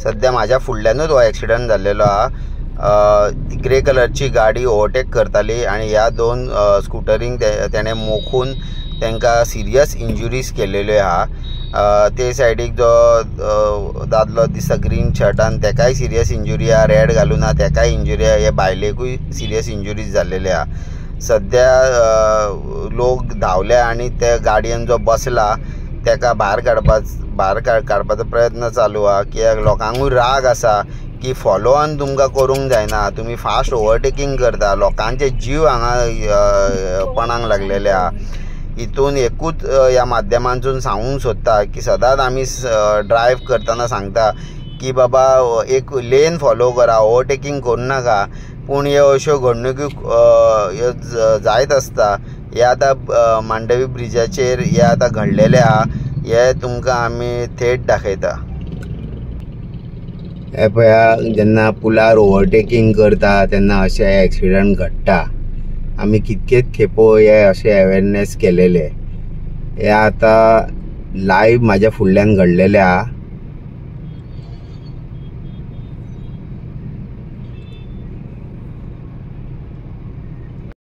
सध्या माझ्या फुडल्यानूच हो ॲक्सिडंट जाल्लेलो हा। ग्रे कलरची गाडी ओवरटेक करताली आणि ह्या दोन स्कूटरींक तेणे मोखून तांकां सिरियस इंजुरीज केल्लेल्यो आहा। ते सायडीक जो दादलो दिसता ग्रीन शर्टान तेकाय सिरियस इंजुरी आहा, रेड घालून आहा तेकाय इंजुरी आहा, हे बायलेकूय सिरियस इंजुरीज जाल्लेले आहा। सध्या लोक धांवले आणि त्या गाडयेन जो बसला तेका भायर काडपाचो प्रयत्न चालू आहा, कित्याक लोकांकूय राग आसा की फॉलो ऑन तुमकां करूंक जायना, तुमी फास्ट ओवरटेकिंग करता, लोकांचे जीव हांगा पणाक लागलेले आहा। हितून एकूच ह्या माध्यमांतून सांगूंक सोदता की सदांच आमी ड्रायव्ह करतना सांगता की बाबा एक लेन फॉलो करा, ओवरटेकिंग करूं नाका। पूण ह्यो अश्यो घडणुको ह्यो जायत आसता। हे आतां मांडवी ब्रिजाचेर हे आतां घडलेले आहा, हे तुमकां आमी थेट दाखयता। हे पळया, जेन्ना पुलार ओवरटेकिंग करता तेन्ना अशे ॲक्सिडंट घडटा। आमी कितकेच खेपो हे अशे अवेरनेस केलेले। हे आतां लायव्ह म्हाज्या फुडल्यान घडलेले आहा।